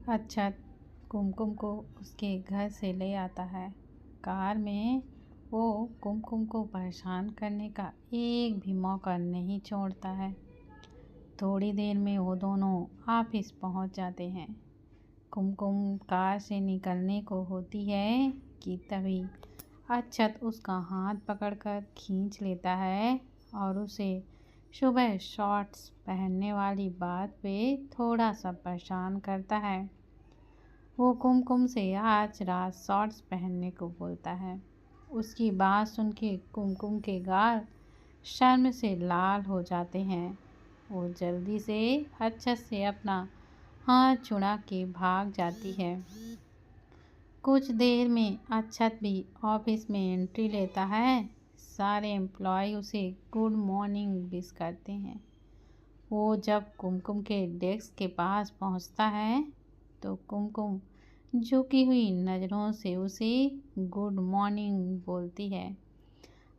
अच्छा कुमकुम को उसके घर से ले आता है। कार में वो कुमकुम को परेशान करने का एक भी मौका नहीं छोड़ता है। थोड़ी देर में वो दोनों ऑफिस पहुंच जाते हैं। कुमकुम कार से निकलने को होती है कि तभी अक्षत उसका हाथ पकड़कर खींच लेता है और उसे सुबह शॉर्ट्स पहनने वाली बात पे थोड़ा सा परेशान करता है। वो कुमकुम से आज रात शॉर्ट्स पहनने को बोलता है। उसकी बात सुन के कुमकुम के गाल शर्म से लाल हो जाते हैं। वो जल्दी से अच्छे से अपना हाथ छुड़ा के भाग जाती है। कुछ देर में अक्षत भी ऑफिस में एंट्री लेता है। सारे एम्प्लॉय उसे गुड मॉर्निंग विश करते हैं। वो जब कुमकुम के डेस्क के पास पहुंचता है तो कुमकुम झुकी हुई नज़रों से उसे गुड मॉर्निंग बोलती है।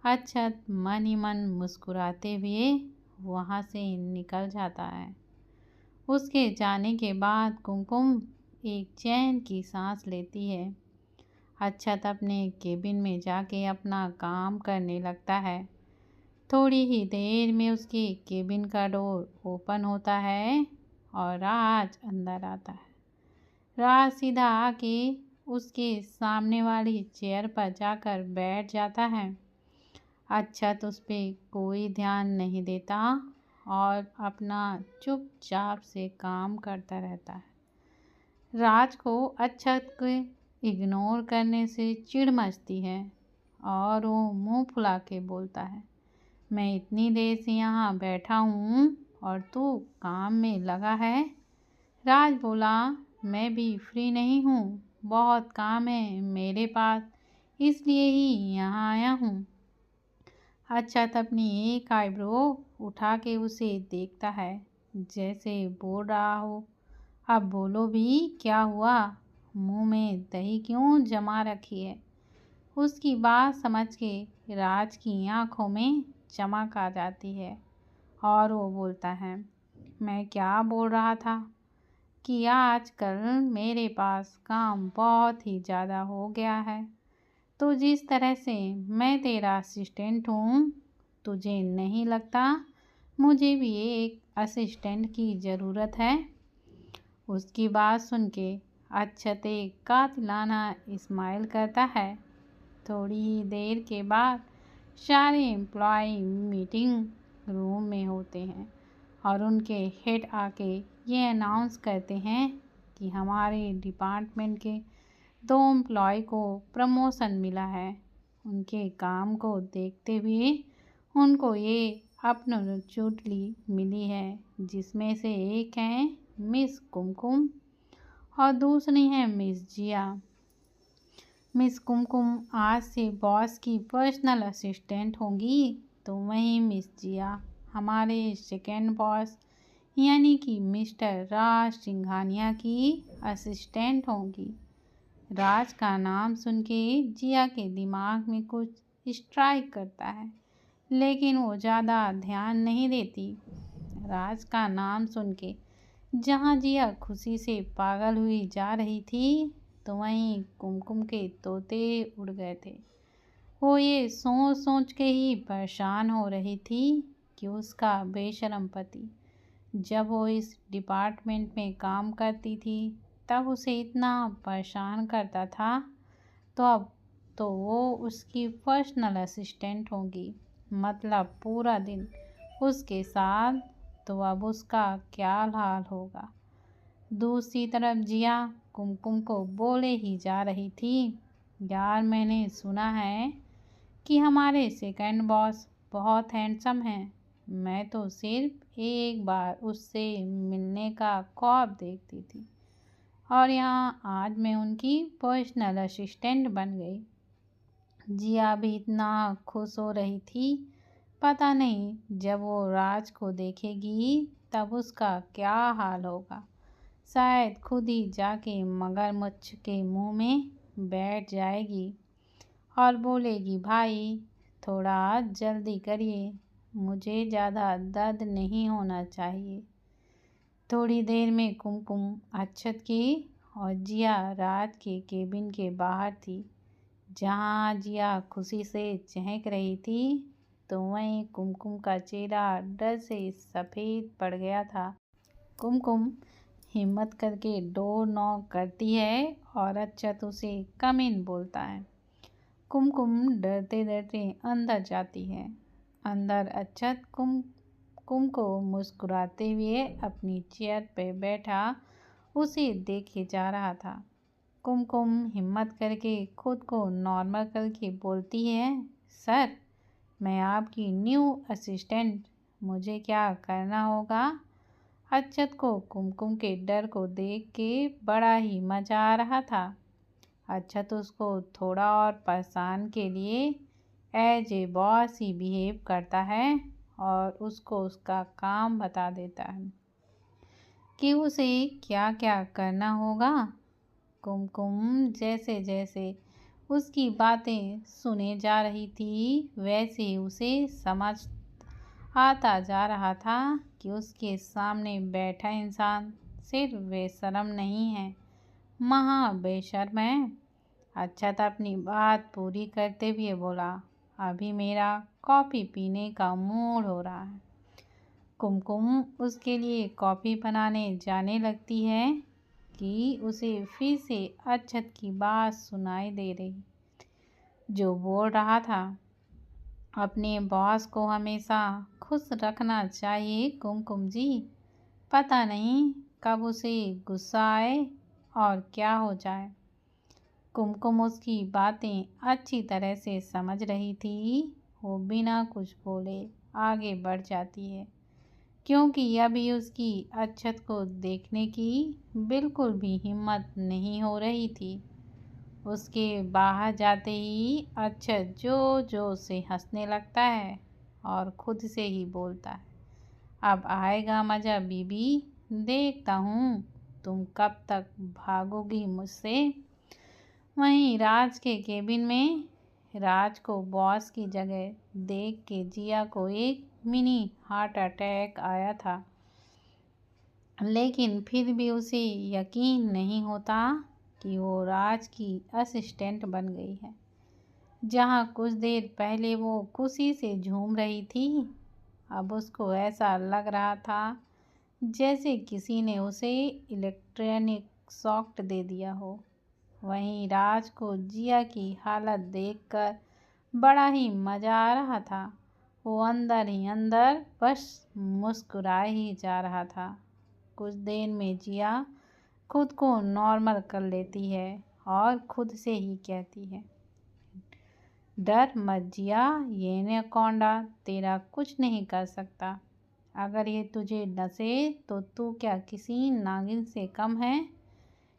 अक्षत मन ही मन मुस्कुराते हुए वहाँ से निकल जाता है। उसके जाने के बाद कुमकुम एक चैन की सांस लेती है। अक्षत अपने केबिन में जाके अपना काम करने लगता है। थोड़ी ही देर में उसके केबिन का डोर ओपन होता है और राज अंदर आता है। राज सीधा आके उसके सामने वाली चेयर पर जाकर बैठ जाता है। अक्षत उस पर कोई ध्यान नहीं देता और अपना चुपचाप से काम करता रहता है। राज को अक्षत को इग्नोर करने से चिढ़ मचती है और वो मुंह फुला के बोलता है, मैं इतनी देर से यहाँ बैठा हूँ और तू काम में लगा है। राज बोला, मैं भी फ्री नहीं हूँ, बहुत काम है मेरे पास, इसलिए ही यहाँ आया हूँ। अक्षत अपनी एक आईब्रो उठा के उसे देखता है, जैसे बोल रहा हो, अब बोलो भी क्या हुआ, मुंह में दही क्यों जमा रखी है। उसकी बात समझ के राज की आंखों में चमक आ जाती है और वो बोलता है, मैं क्या बोल रहा था कि आजकल मेरे पास काम बहुत ही ज़्यादा हो गया है, तो जिस तरह से मैं तेरा असिस्टेंट हूँ, तुझे नहीं लगता मुझे भी एक असिस्टेंट की ज़रूरत है। उसकी बात सुन के अक्षत एक कातिलाना स्माइल करता है। थोड़ी ही देर के बाद सारे एम्प्लॉय मीटिंग रूम में होते हैं और उनके हेड आके ये अनाउंस करते हैं कि हमारे डिपार्टमेंट के 2 एम्प्लॉय को प्रमोशन मिला है। उनके काम को देखते हुए उनको ये अपॉर्चुनिटी मिली है, जिसमें से एक है मिस कुमकुम और दूसरी है मिस जिया। मिस कुमकुम आज से बॉस की पर्सनल असिस्टेंट होंगी, तो वहीं मिस जिया हमारे सेकेंड बॉस यानी कि मिस्टर राज सिंघानिया की असिस्टेंट होंगी। राज का नाम सुन के जिया के दिमाग में कुछ स्ट्राइक करता है, लेकिन वो ज़्यादा ध्यान नहीं देती। राज का नाम सुन के जहाँ जिया खुशी से पागल हुई जा रही थी, तो वहीं कुमकुम के तोते उड़ गए थे। वो ये सोच सोच के ही परेशान हो रही थी कि उसका बेशरम पति जब वो इस डिपार्टमेंट में काम करती थी तब उसे इतना परेशान करता था, तो अब तो वो उसकी पर्सनल असिस्टेंट होगी, मतलब पूरा दिन उसके साथ, तो अब उसका क्या हाल होगा। दूसरी तरफ जिया कुमकुम को बोले ही जा रही थी, यार मैंने सुना है कि हमारे सेकंड बॉस बहुत हैंडसम हैं, मैं तो सिर्फ एक बार उससे मिलने का ख्वाब देखती थी और यहाँ आज मैं उनकी पर्सनल असिस्टेंट बन गई। जिया भी इतना खुश हो रही थी, पता नहीं जब वो राज को देखेगी तब उसका क्या हाल होगा। शायद खुद ही जाके मगरमच्छ के मुंह में बैठ जाएगी और बोलेगी, भाई थोड़ा जल्दी करिए, मुझे ज़्यादा दर्द नहीं होना चाहिए। थोड़ी देर में कुमकुम अक्षत की और जिया राज के केबिन के बाहर थी। जहाँ जिया खुशी से चहक रही थी तो वहीं कुमकुम का चेहरा डर से सफ़ेद पड़ गया था। कुमकुम हिम्मत करके डोर नॉक करती है और अक्षत उसे कम इन बोलता है। कुमकुम डरते डरते अंदर जाती है। अंदर अक्षत कुमकुम को मुस्कुराते हुए अपनी चेयर पर बैठा उसे देखे जा रहा था। कुमकुम हिम्मत करके खुद को नॉर्मल करके बोलती है, सर मैं आपकी न्यू असिस्टेंट, मुझे क्या करना होगा? अक्षत को कुमकुम के डर को देख के बड़ा ही मज़ा आ रहा था। अक्षत उसको थोड़ा और परेशान के लिए एज ए बॉस ही बिहेव करता है और उसको उसका काम बता देता है कि उसे क्या क्या करना होगा। कुमकुम जैसे जैसे उसकी बातें सुने जा रही थी वैसे उसे समझ आता जा रहा था कि उसके सामने बैठा इंसान सिर्फ बेशर्म नहीं है, महा बेशर्म है। अक्षत अपनी बात पूरी करते हुए बोला, अभी मेरा कॉफ़ी पीने का मूड हो रहा है। कुमकुम उसके लिए कॉफ़ी बनाने जाने लगती है कि उसे फिर से अक्षत की बात सुनाई दे रही, जो बोल रहा था, अपने बॉस को हमेशा खुश रखना चाहिए कुमकुम जी, पता नहीं कब उसे गुस्सा आए और क्या हो जाए। कुमकुम उसकी बातें अच्छी तरह से समझ रही थी। वो बिना कुछ बोले आगे बढ़ जाती है क्योंकि अभी उसकी अक्षत को देखने की बिल्कुल भी हिम्मत नहीं हो रही थी। उसके बाहर जाते ही अक्षत जोर से हंसने लगता है और खुद से ही बोलता है, अब आएगा मज़ा बीबी, देखता हूँ तुम कब तक भागोगी मुझसे। वहीं राज के केबिन में राज को बॉस की जगह देख के जिया को एक मिनी हार्ट अटैक आया था, लेकिन फिर भी उसे यकीन नहीं होता कि वो राज की असिस्टेंट बन गई है। जहाँ कुछ देर पहले वो खुशी से झूम रही थी, अब उसको ऐसा लग रहा था जैसे किसी ने उसे इलेक्ट्रॉनिक शॉक दे दिया हो। वहीं राज को जिया की हालत देखकर बड़ा ही मज़ा आ रहा था। वो अंदर ही अंदर बस मुस्कुरा ही जा रहा था। कुछ देर में जिया खुद को नॉर्मल कर लेती है और खुद से ही कहती है, डर मत जिया, ये एनाकोंडा तेरा कुछ नहीं कर सकता। अगर ये तुझे डसे तो तू क्या किसी नागिन से कम है?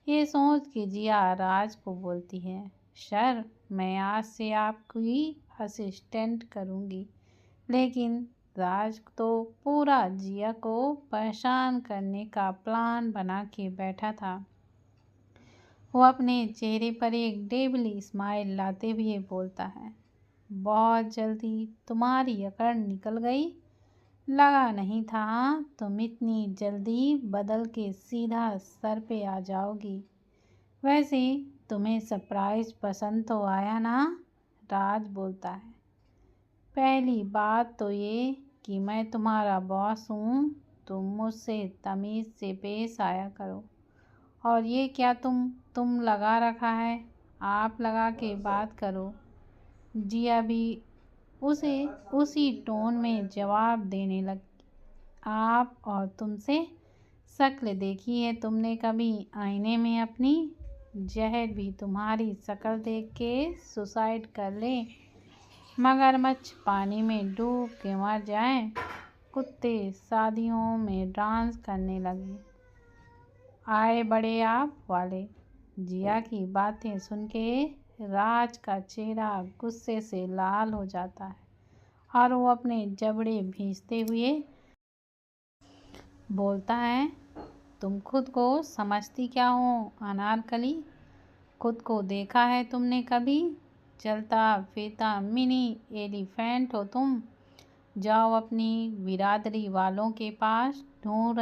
ये सोच के जिया राज को बोलती है, सर मैं आज से आपकी असिस्टेंट करूँगी। लेकिन राज तो पूरा जिया को परेशान करने का प्लान बना के बैठा था। वो अपने चेहरे पर एक डेविली स्माइल लाते हुए बोलता है, बहुत जल्दी तुम्हारी अकड़ निकल गई, लगा नहीं था तुम इतनी जल्दी बदल के सीधा सर पे आ जाओगी। वैसे तुम्हें सरप्राइज पसंद तो आया ना? राज बोलता है, पहली बात तो ये कि मैं तुम्हारा बॉस हूँ, तुम मुझसे तमीज़ से पेश आया करो। और ये क्या तुम लगा रखा है, आप लगा के बात करो। जिया भी उसे उसी टोन में जवाब देने लगी, आप और तुमसे शक्ल देखी है तुमने कभी आईने में अपनी? जहर भी तुम्हारी शक्ल देख के सुसाइड कर ले, मगरमच्छ पानी में डूब के मर जाए, कुत्ते शादियों में डांस करने लगे, आए बड़े आप वाले। जिया की बातें सुन के राज का चेहरा गुस्से से लाल हो जाता है और वो अपने जबड़े भींचते हुए बोलता है, तुम खुद को समझती क्या हो अनारकली? खुद को देखा है तुमने कभी? चलता फिरता मिनी एलिफेंट हो तुम। जाओ अपनी बिरादरी वालों के पास, ढूंढ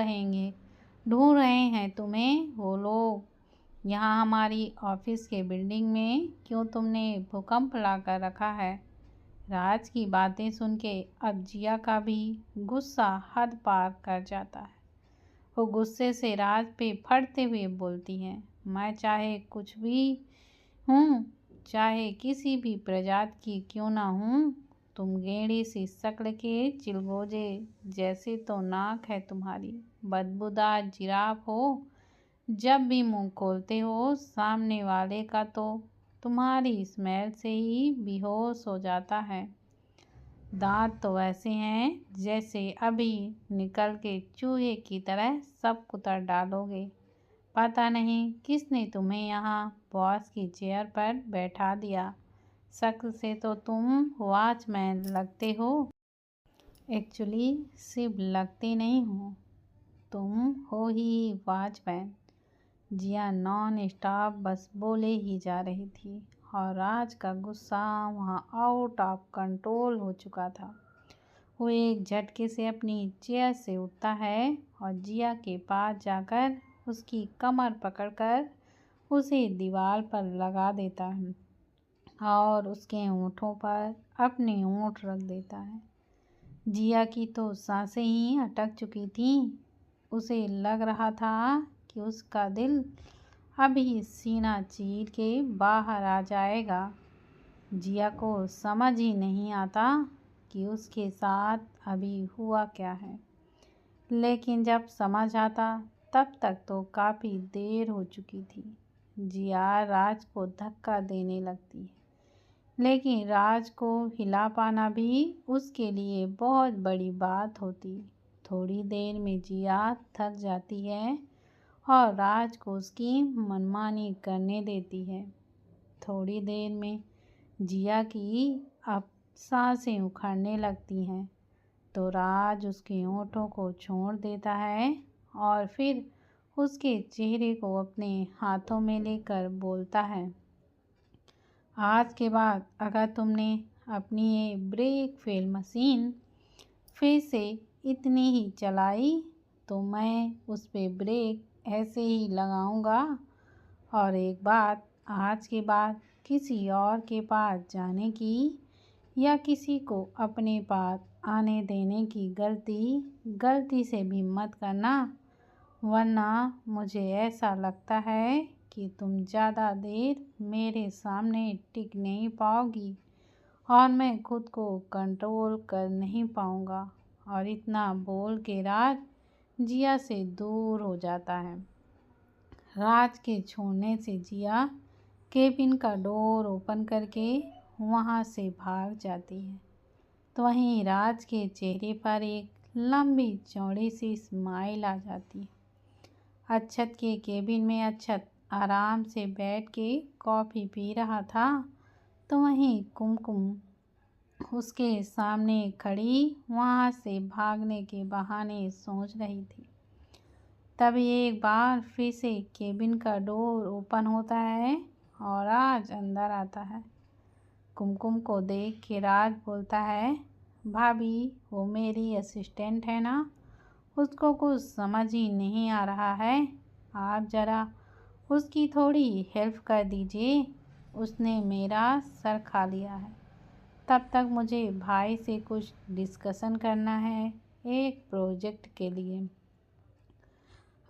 रहे हैं तुम्हें वो लोग, यहाँ हमारी ऑफिस के बिल्डिंग में क्यों तुमने भूकंप ला कर रखा है। राज की बातें सुन के अब जिया का भी गुस्सा हद पार कर जाता है। वो गुस्से से राज पे फटते हुए बोलती है, मैं चाहे कुछ भी हूँ, चाहे किसी भी प्रजाति की क्यों ना हूँ, तुम गेंडी सी शक्ल के चिलगोजे जैसे तो नाक है तुम्हारी, बदबूदार जिराफ हो। जब भी मुंह खोलते हो सामने वाले का तो तुम्हारी स्मेल से ही बेहोश हो जाता है। दांत तो ऐसे हैं जैसे अभी निकल के चूहे की तरह सब कुतर डालोगे। पता नहीं किसने तुम्हें यहाँ बॉस की चेयर पर बैठा दिया। शक्ल से तो तुम वॉचमैन लगते हो। एक्चुअली सिर्फ लगते नहीं हो, तुम हो ही वॉचमैन। जिया नॉन स्टॉप बस बोले ही जा रही थी और राज का गुस्सा वहाँ आउट ऑफ कंट्रोल हो चुका था। वो एक झटके से अपनी चेयर से उठता है और जिया के पास जाकर उसकी कमर पकड़कर उसे दीवार पर लगा देता है और उसके होंठों पर अपने होंठ रख देता है। जिया की तो सांसें ही अटक चुकी थीं। उसे लग रहा था कि उसका दिल अभी सीना चीर के बाहर आ जाएगा। जिया को समझ ही नहीं आता कि उसके साथ अभी हुआ क्या है, लेकिन जब समझ आता तब तक तो काफ़ी देर हो चुकी थी। जिया राज को धक्का देने लगती है, लेकिन राज को हिला पाना भी उसके लिए बहुत बड़ी बात होती। थोड़ी देर में जिया थक जाती है और राज को उसकी मनमानी करने देती है। थोड़ी देर में जिया की अब सांसें उखड़ने लगती हैं तो राज उसके होंठों को छोड़ देता है और फिर उसके चेहरे को अपने हाथों में लेकर बोलता है, आज के बाद अगर तुमने अपनी ये ब्रेक फेल मशीन फिर से इतनी ही चलाई तो मैं उस पे ब्रेक ऐसे ही लगाऊंगा। और एक बात, आज के बाद किसी और के पास जाने की या किसी को अपने पास आने देने की गलती से भी मत करना, वरना मुझे ऐसा लगता है कि तुम ज़्यादा देर मेरे सामने टिक नहीं पाओगी और मैं खुद को कंट्रोल कर नहीं पाऊँगा। और इतना बोल के राज जिया से दूर हो जाता है। राज के छोड़ने से जिया केबिन का डोर ओपन करके वहाँ से भाग जाती है। तो वहीं राज के चेहरे पर एक लंबी चौड़ी सी स्माइल आ जाती है। अक्षत के केबिन में अक्षत आराम से बैठ के कॉफ़ी पी रहा था तो वहीं कुमकुम उसके सामने खड़ी वहाँ से भागने के बहाने सोच रही थी। तभी एक बार फिर से केबिन का डोर ओपन होता है और राज अंदर आता है। कुमकुम को देख के राज बोलता है, भाभी वो मेरी असिस्टेंट है ना, उसको कुछ समझ ही नहीं आ रहा है, आप ज़रा उसकी थोड़ी हेल्प कर दीजिए, उसने मेरा सर खा लिया है। तब तक मुझे भाई से कुछ डिस्कशन करना है एक प्रोजेक्ट के लिए।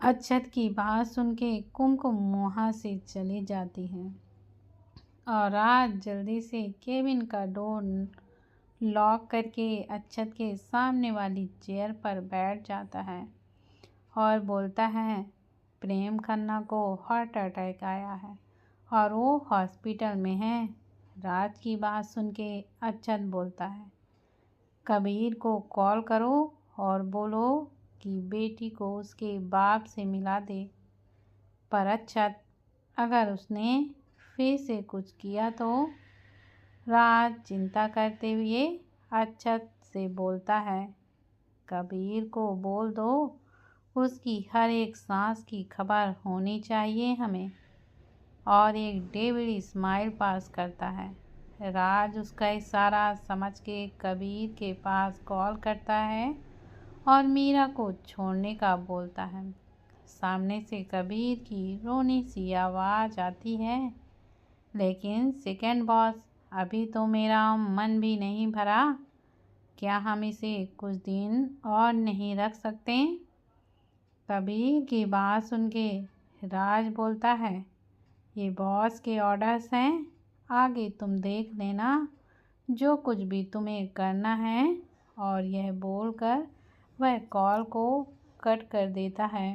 अक्षत की बात सुन के कुमकुम वहाँ से चली जाती है और राज जल्दी से केबिन का डोर लॉक करके अक्षत के सामने वाली चेयर पर बैठ जाता है और बोलता है, प्रेम खन्ना को हार्ट अटैक आया है और वो हॉस्पिटल में है। राज की बात सुन के अक्षत बोलता है, कबीर को कॉल करो और बोलो कि बेटी को उसके बाप से मिला दे। पर अक्षत, अगर उसने फिर से कुछ किया तो? राज चिंता करते हुए अक्षत से बोलता है, कबीर को बोल दो, उसकी हर एक सांस की खबर होनी चाहिए हमें। और एक डेविड स्माइल पास करता है। राज उसका इशारा समझ के कबीर के पास कॉल करता है और मीरा को छोड़ने का बोलता है। सामने से कबीर की रोनी सी आवाज़ आती है, लेकिन सेकंड बॉस, अभी तो मेरा मन भी नहीं भरा। क्या हम इसे कुछ दिन और नहीं रख सकते? कबीर की बात सुन के राज बोलता है, ये बॉस के ऑर्डर्स हैं, आगे तुम देख लेना जो कुछ भी तुम्हें करना है। और यह बोलकर वह कॉल को कट कर देता है।